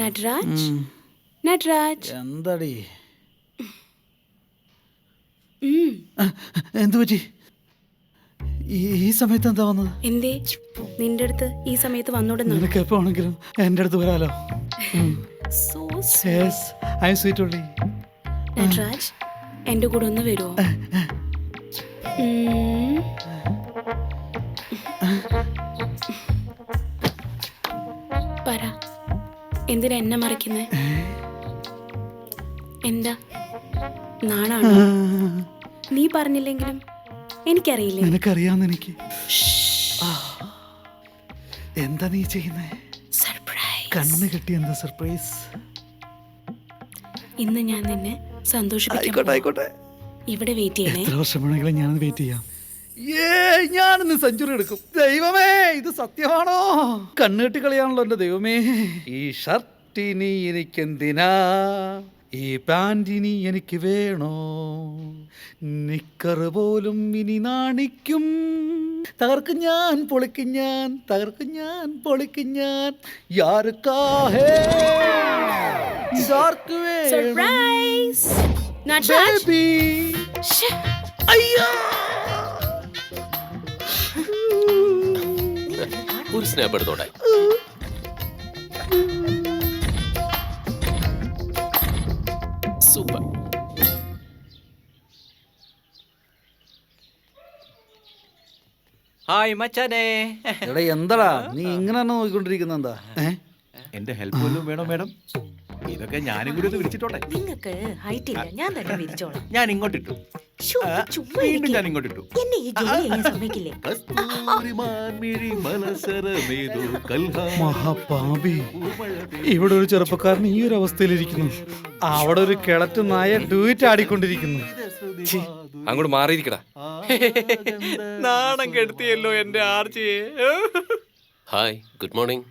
നട്രാജ് നട്രാജ് എന്താടി എന്തു പറ്റി ഈ സമയത്ത് എന്താ വന്നത്? എന്തേ നിന്റെ അടുത്ത് ഈ സമയത്ത് വന്നോടുന്നു? നിനക്ക് എപ്പോ ആണെങ്കിലും എൻ്റെ അടുത്ത് വരാലോ. നട്രാജ് എന്റെ കൂടെ ഒന്ന് വരുമോ? പറ, എന്തിനാ എന്നെ മറിക്കുന്നേ? എന്താ നാണാണോ? നീ പറഞ്ഞില്ലെങ്കിലും എനിക്കറിയില്ലേ. നിനക്കറിയാവുന്ന എനിക്ക് എന്താ നീ ചെയ്യുന്നേ? സർപ്രൈസ്. കണ്ണ് കെട്ടി എന്താ സർപ്രൈസ്? ഇന്ന് ഞാൻ നിന്നെ സന്തോഷിപ്പിക്കാം. ആയിക്കോട്ടെ. ഇവിടെ വെയിറ്റ് ചെയ്യണേ. എത്ര വർഷം വേണമെങ്കിലും ഞാനത് വെയിറ്റ് ചെയ്യാം. ഞാനിന്ന് സെഞ്ചുറി എടുക്കും. ദൈവമേ, ഇത് സത്യമാണോ? കണ്ണുകെട്ടി കളിയാണല്ലോ എന്റെ ദൈവമേ. ഈ ഷർട്ടിനി എനിക്കെന്തിനാ, ഈ പാൻറ്റിനി എനിക്ക് വേണോ, നിക്കറ് പോലും ഇനി നാണിക്കും. തകർക്കും ഞാൻ, പൊളിക്കും ഞാൻ, തകർക്കും ഞാൻ, പൊളിക്കും ഞാൻ. യാർക്കാഹേ ഇതാർക്ക് വേണം? സർപ്രൈസ് നട്രാജ്. ബേബി അയ്യോ, ഒരു സ്നാപ്പ് എടുത്തോട്ടെ. സൂപ്പർ. ഹായ് മച്ചാനെ. എടാ എന്താടാ നീ ഇങ്ങനെ നോക്കിക്കൊണ്ടിരിക്കുന്ന? എന്താ എന്റെ ഹെൽപ്പ് വല്ലതും വേണോ മേഡം? ഇതൊക്കെ ഞാനും കൂടി ഒന്ന് വിരിച്ചിട്ടോട്ടെ. നിങ്ങൾക്ക് ഹൈറ്റ് ഇല്ല, ഞാൻ തന്നെ വിരിച്ചോളാം. ഞാൻ ഇങ്ങോട്ടിട്ടു, വീണ്ടും ഞാൻ ഇങ്ങോട്ടിട്ടു. എന്നെ ഈ ജോലി ചെയ്യാൻ സമ്മതിക്കില്ലേ? മഹാപാപി, ഇവിടെ ഒരു ചെറുപ്പക്കാരൻ ഈ ഒരു അവസ്ഥയിലിരിക്കുന്നു. അവിടെ ഒരു കിളറ്റ് നായ ഡൂറ്റ് ആടിക്കൊണ്ടിരിക്കുന്നു. അങ്ങോട്ട് മാറിയിരിക്കടാ. നാണം കെടുത്തിയല്ലോ എന്റെ ആർച്ചിയെ. Hi, good morning.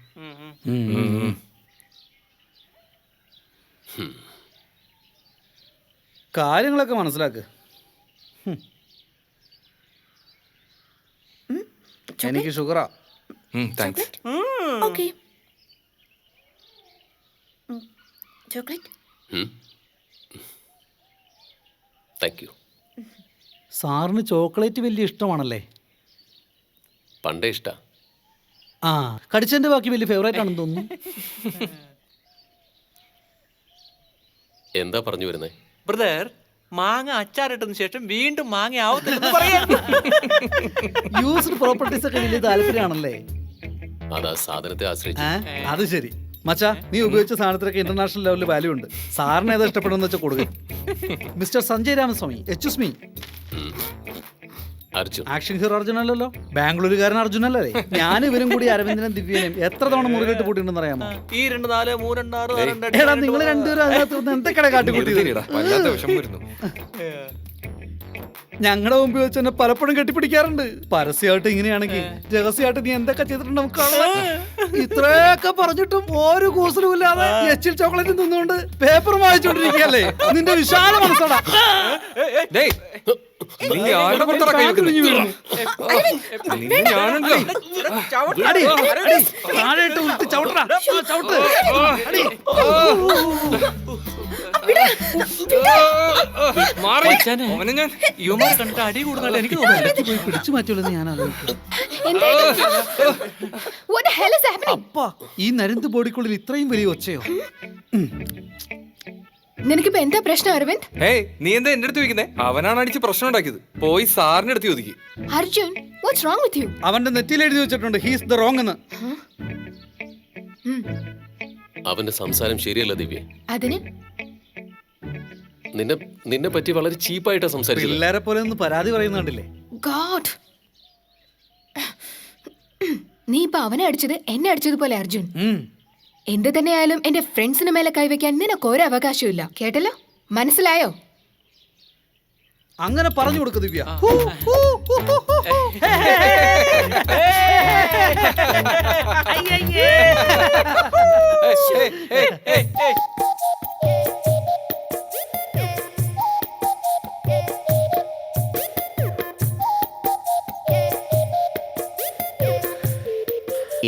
കാര്യങ്ങളൊക്കെ മനസ്സിലാക്ക്. എനിക്ക് ഷുഗറാ. Thanks. Okay. Chocolate. Thank you. സാറിന് ചോക്ലേറ്റ് വലിയ ഇഷ്ടമാണല്ലേ? പണ്ടേ ഇഷ്ടാ. ആ, കടിച്ചതിന്റെ ബാക്കി വലിയ ഫേവറേറ്റ് ആണെന്ന് തോന്നുന്നു. എന്താ പറഞ്ഞു വരുന്നേ? ബ്രദർ, മാങ്ങ അച്ചാറിട്ടതിന് ശേഷം വീണ്ടും മാങ്ങ ആവത്തില്ലെന്ന് പറയാ. യൂസ്ഡ് പ്രോപ്പർട്ടീസ് ഒക്കെ വലിയ താല്പര്യമാണല്ലേ? അതാ സാധനത്തെ ആശ്രയിച്ചു. അത് ശരി മച്ചാ, നീ ഉപയോഗിച്ച സാധനത്തിനൊക്കെ ഇന്റർനാഷണൽ ലെവലിൽ വാല്യൂ ഉണ്ട്. സാറിന് ഏതാ ഇഷ്ടപ്പെടുന്ന വെച്ചാൽ കൊടുക്കും. മിസ്റ്റർ സഞ്ജയ് രാമസ്വാമി, എച്ച് മീ. അർജുൻ. ആക്ഷൻ ഹീറോ അർജുൻ അല്ലല്ലോ, ബാംഗ്ലൂരുകാരൻ അർജുൻ അല്ലേ? ഞാൻ ഇവരും കൂടി അരവിന്ദനും ദിവ്യനും എത്ര തവണ മുറിയിലിട്ട് പൂട്ടിയിട്ടുണ്ടെന്ന് അറിയാമോ? ഈ 2 4 3 2 6 എടാ, നിങ്ങൾ രണ്ടുപേരും അതിനകത്ത് എന്തൊക്കെ കാട്ടിക്കൂട്ടിയത്? ഞങ്ങളുടെ മുമ്പിൽ വെച്ച് തന്നെ പലപ്പോഴും കെട്ടിപ്പിടിക്കാറുണ്ട്. പരസ്യമായിട്ട് ഇങ്ങനെയാണെങ്കിൽ രഹസ്യമായിട്ട് നീ എന്തൊക്കെ ചെയ്തിട്ടുണ്ട് നമുക്ക് കാണാം. ഇത്രയൊക്കെ പറഞ്ഞിട്ടും ഒരു കൂസലും ഇല്ലാതെ എച്ചിൽ ചോക്ലേറ്റ് നിന്നുകൊണ്ട് പേപ്പർ വായിച്ചോണ്ടിരിക്കല്ലേ? നിന്റെ വിശാല മനസ്സാടാ. അടി കൂടുതൽ എനിക്ക് തോന്നുന്നു. പിടിച്ചു മാറ്റുള്ളൂ ഞാൻ ആലോചിക്കും. അപ്പാ, ഈ നരന്ത് ബോഡിക്കുള്ളിൽ ഇത്രയും വലിയ ഒച്ചയോ? നിനക്കിപ്പോ എന്താ പ്രശ്നം അരവിന്ദ്? നീ എന്താ എന്റെ അടുത്ത് ചോദിക്കുന്നേ? അവനാണ് അടിച്ച് പ്രശ്നം ഉണ്ടാക്കിയത്. പോയി സാറിന്റെ അടുത്ത് ചോദിക്കും. Arjun, what's wrong with you? അവന്റെ നെറ്റിയിൽ എഴുതി വെച്ചിട്ടുണ്ട് ഹീസ് ദ റോങ് എന്ന്. അവന്റെ സംസാരം ശരിയല്ല ദിവ്യ. അതിന് നിന്നെ പറ്റി വളരെ ചീപ്പായിട്ടാ സംസാരിച്ചത്. പിള്ളേരെ പോലെ ഒന്ന് പരാതി പറയുന്നുണ്ടല്ലേ? ഗോഡ്, നീ ഇപ്പൊ അവനെ അടിച്ചത് എന്നെ അടിച്ചതുപോലെ അർജുൻ. എന്ത് തന്നെയായാലും എന്റെ ഫ്രണ്ട്സിന് മേലെ കൈവയ്ക്കാൻ നിനക്ക് ഒരു അവകാശമില്ല, കേട്ടല്ലോ? മനസ്സിലായോ? അങ്ങനെ പറഞ്ഞു കൊടുക്ക ദിവ്യ.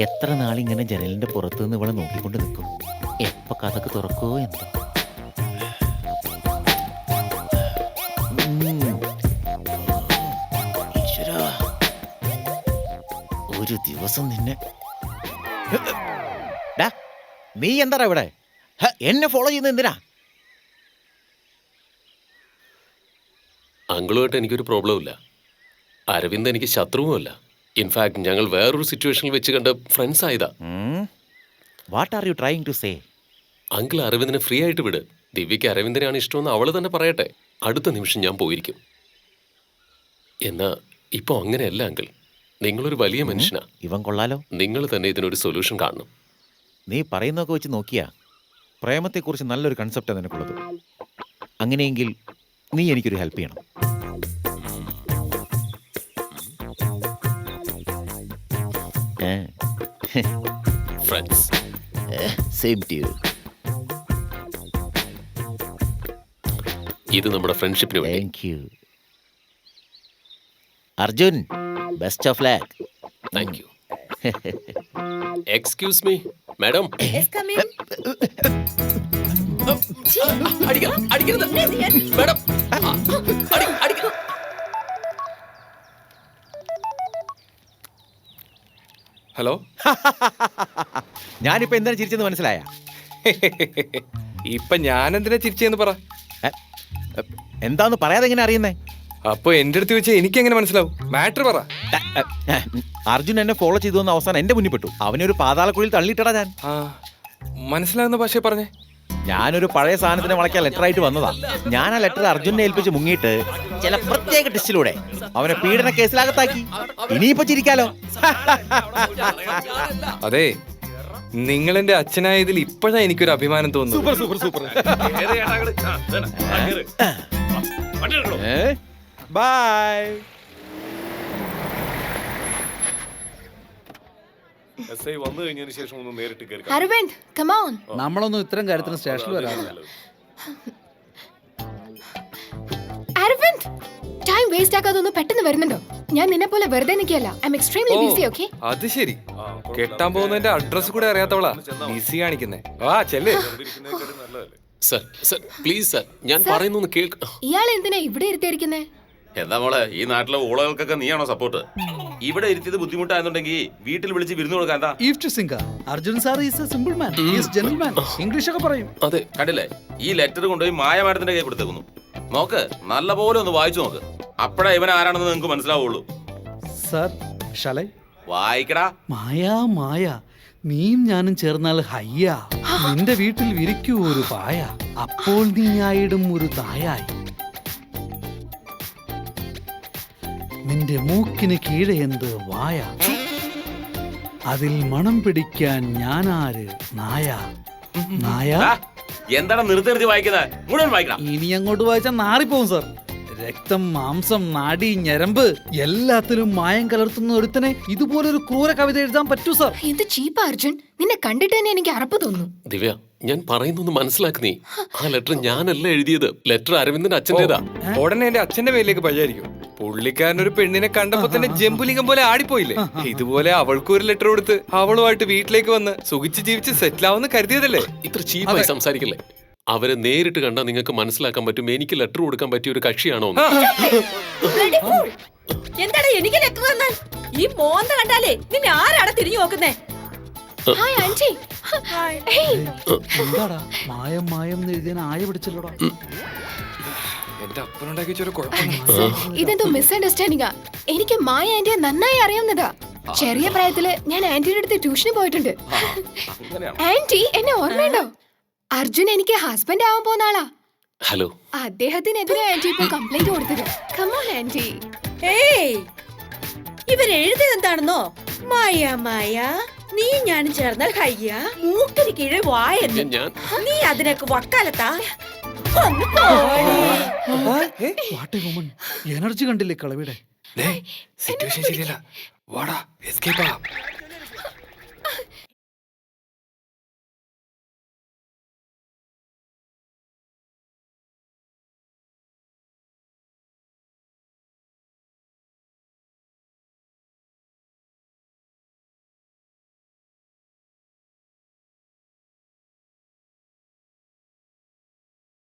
എത്ര നാളിങ്ങനെ ജനലിന്റെ പുറത്തു നിന്ന് ഇവിടെ നോക്കിക്കൊണ്ട് നിൽക്കും? എപ്പോ കഥക്ക് തുറക്കോ എന്തോ. ഈശ്വരാ, ഒരു ദിവസം നിന്നെ. ഡാ, നീ എന്താ ഇവിടെ എന്നെ ഫോളോ ചെയ്യുന്നത് എന്തിനാ? അങ്കിളുമായിട്ട് എനിക്കൊരു പ്രോബ്ലം ഇല്ല. അരവിന്ദ് എനിക്ക് ശത്രുവുമല്ല. ഇൻഫാക്ട് ഞങ്ങൾ വേറൊരു സിറ്റുവേഷനിൽ വെച്ച് കണ്ട് ഫ്രണ്ട്സ് ആയതാ. What are you trying to say? Uncle അരവിന്ദിനെ ഫ്രീ ആയിട്ട് വിട്. ദിവ്യയ്ക്ക് അരവിന്ദനെയാണ് ഇഷ്ടമെന്ന് അവള് തന്നെ പറയട്ടെ. അടുത്ത നിമിഷം ഞാൻ പോയിരിക്കും. എന്നാ ഇപ്പൊ അങ്ങനെയല്ല അങ്കിൾ. നിങ്ങളൊരു വലിയ മനുഷ്യനാ. ഇവൻ കൊള്ളാലോ. നിങ്ങൾ തന്നെ ഇതിനൊരു സൊല്യൂഷൻ കാണണം. നീ പറയുന്നതൊക്കെ വെച്ച് നോക്കിയാ പ്രേമത്തെക്കുറിച്ച് നല്ലൊരു കൺസെപ്റ്റാണ് നിനക്കുള്ളത്. അങ്ങനെയെങ്കിൽ നീ എനിക്കൊരു ഹെൽപ്പ് ചെയ്യണം. ഫ്രണ്ട്സ്. Same to you. ഇത് നമ്മുടെ ഫ്രണ്ട്ഷിപ്പിന് വേണ്ടി. Thank you Arjun. Best of luck. Thank you. Excuse me madam. Hello. ഞാനിപ്പോ എന്താണ് ചിരിച്ചെന്ന് മനസ്സിലായ? ഇപ്പൊ ഞാൻ എന്തിനാ ചിരിച്ചെന്ന് പറ. എന്താന്ന് പറയാതെ എങ്ങനെ അറിയുന്നേ? അപ്പൊ എന്റെ അടുത്ത് വെച്ച് എനിക്ക് എങ്ങനെ മനസ്സിലാവും? മാറ്റർ പറ. അർജുൻ എന്നെ ഫോളോ ചെയ്തു വന്ന അവസാനം എന്റെ മുന്നിൽ പെട്ടു. അവനൊരു പാതാളക്കുഴിയിൽ തള്ളിയിട്ടടാ ഞാൻ. ആ, മനസ്സിലാകുന്ന ഭാഷ പറഞ്ഞേ. ഞാനൊരു പഴയ സാധനത്തിനെ വളയ്ക്കാൻ ലെറ്റർ ആയിട്ട് വന്നതാ. ഞാൻ ആ ലെറ്റർ അർജുനെ ഏൽപ്പിച്ച് മുങ്ങിയിട്ട് ചില പ്രത്യേക ടെസ്റ്റിലൂടെ അവനെ പീഡന കേസിലകത്താക്കി. ഇനിയിപ്പോ ചിരിക്കാലോ. അതെ, നിങ്ങൾ എന്റെ അച്ഛനായതിൽ ഇപ്പോഴാണ് എനിക്കൊരു അഭിമാനം തോന്നുന്നു. ബൈ. Aravind, come on. നമ്മളൊന്നും ഇത്തരം കാര്യത്തിന് സ്റ്റേഷനിൽ വരാറില്ല. അരവിന്ദ്, ടൈം വേസ്റ്റ് ആക്കാതെ ഒന്ന് പെട്ടെന്ന് വരുന്നുണ്ടോ? ഞാൻ നിന്നെ പോലെ വെറുതെ നിൽക്കല്ല. I am extremely busy. Okay? അത് ശരി. കെട്ടാൻ പോകുന്നതിന്റെ അഡ്രസ് കൂടെ അറിയാത്തവളാ ബിസി കാണിക്കുന്നേ. ആ ചെല്ലേ. സർ സർ പ്ലീസ് സർ, ഞാൻ പറയുന്നൊന്ന് കേൾക്ക്. ഇയാൾ എന്തിനാ ഇവിടെ ഇരുത്തിയിരിക്കുന്നേ? എന്താ മോളെ, ഈ നാട്ടിലെ ഊളകൾക്കൊക്കെ നീയാണോ സപ്പോർട്ട്? ഇവിടെ ഇരുത്തിയത് ബുദ്ധിമുട്ടായെന്നുണ്ടെങ്കിൽ വീട്ടിൽ വിളിച്ച് വിരുന്ന് കൊടുക്കാൻ എന്താ? ഈവ് ടു സിംഗ. Arjun sir is a simple man. He is gentleman. English ഒക്കെ പറയും. അതെ. കണ്ടില്ലേ, ഈ ലെറ്റർ കൊണ്ടുപോയി മായ മാഡത്തിന്റെ കൈ കൊടുത്തേക്കുന്നു. നോക്ക്, നല്ലപോലെ ഒന്ന് വായിച്ചു നോക്ക്. അപ്പഴേ ഇവൻ ആരാണെന്ന് നിങ്ങൾക്ക് മനസ്സിലാവുള്ളൂ. സാർ ഷാലൈ വായിക്കടാ. മായാ മായ, നീയും ഞാനും ചേർന്നാൽ ഹയ്യ. നിന്റെ വീട്ടിൽ വിരിക്കൂ ഒരു പായ, അപ്പോൾ നീ ആയിടും ഒരു തായായി. നിന്റെ മൂക്കിന് കീഴെ എന്ത് വായ, അതിൽ മണം പിടിക്കാൻ ഞാനാര് നായ. നായ. ആ, എന്താണ് നിർത്തി വായിക്കുന്നത്? മുഴുവൻ വായിക്കണം. ഇനി അങ്ങോട്ട് വായിച്ചാൽ നാറിപ്പോവും സാർ. രക്തം, മാംസം, നാഡി, ഞരമ്പ് എല്ലാത്തിലും മായം കലർത്തുന്ന ഒരുത്തനെ ഇതുപോലൊരു ക്രൂര കവിത എഴുതാൻ പറ്റൂ സാർ. എന്ത് ചീപ്പാ അർജുൻ. നിന്നെ കണ്ടിട്ട് തന്നെ എനിക്ക് അറപ്പ് തോന്നുന്നു. ദിവ്യ, ഞാൻ പറയുന്നൊന്ന് മനസ്സിലാക്ക് നീ. ആ ലെറ്റർ ഞാനല്ല എഴുതിയത്. ലെറ്റർ അരവിന്ദന്റെ അച്ഛൻ്റെതാ. ഉടനെ എന്റെ അച്ഛന്റെ പേരിലേക്ക് പഴയായിരിക്കും. പുള്ളിക്കാരൻ ഒരു പെണ്ണിനെ കണ്ടപ്പോ തന്നെ ജംബുലിംഗം പോലെ ആടിപ്പോയില്ലേ? ഇതുപോലെ അവൾക്ക് ഒരു ലെറ്റർ കൊടുത്ത് അവളുമായിട്ട് വീട്ടിലേക്ക് വന്ന് സുഖിച്ച് ജീവിച്ച് സെറ്റിൽ ആവുന്ന കരുതിയതല്ലേ? ഇത്ര ചീപ്പായി സംസാരിക്കല്ലേ. അവരെ നേരിട്ട് കണ്ടാൽ നിങ്ങൾക്ക് മനസ്സിലാക്കാൻ പറ്റും എനിക്ക് ലെറ്റർ കൊടുക്കാൻ പറ്റിയ ഒരു കക്ഷിയാണോ എന്ന്. എന്താടാ എനിക്ക് ലെറ്റർ തന്നാൽ? ഈ മോന്ത കണ്ടാലേ നിന്നെ ആരാണ് തിരിഞ്ഞു നോക്കുന്നേ? Hi aunty. ഹേയ്. എന്താടാ മായം മായം എഴുതിയ ആയ പിടിച്ചല്ലോടാ. എന്റെ അപ്പനുണ്ടാക്കി വെച്ചൊരു കുഴപ്പമില്ല. ഇതെന്തോ മിസ്അണ്ടർസ്റ്റാൻഡിംഗാ. എനിക്ക് മായ ആന്റിയെ നന്നായി അറിയാവുന്നതാ. ചെറിയ പ്രായത്തില് ഞാൻ ആന്റിയുടെ അടുത്ത് ട്യൂഷന് പോയിട്ടുണ്ട്. ആന്റി എന്നെ ഓർമ്മയുണ്ടോ? അർജുൻ എനിക്ക് ഹസ്ബൻഡ് ആവാൻ പോകുന്ന ആളാ. ഹലോ. അദ്ദേഹത്തിനെതിരെ ആന്റി ഇപ്പൊ കംപ്ലൈന്റ് കൊടുത്തത്. Come on aunty. ഏയ്, ഇവരെഴുതിയത് എന്താണെന്നോ? മായ മായ, നീ ഞാനും ചേർന്നാൽ ഹയ്യ, മൂക്കിന് കീഴെ വായെന്ന്. ഞാൻ നീ അതിനൊക്കെ വക്കാലത്താ. What a woman. എനർജി കണ്ടില്ലേ കളവിടെ. സിറ്റുവേഷൻ ശരിയല്ല. വാടാ, എസ്കേപ്പ് ആവാം.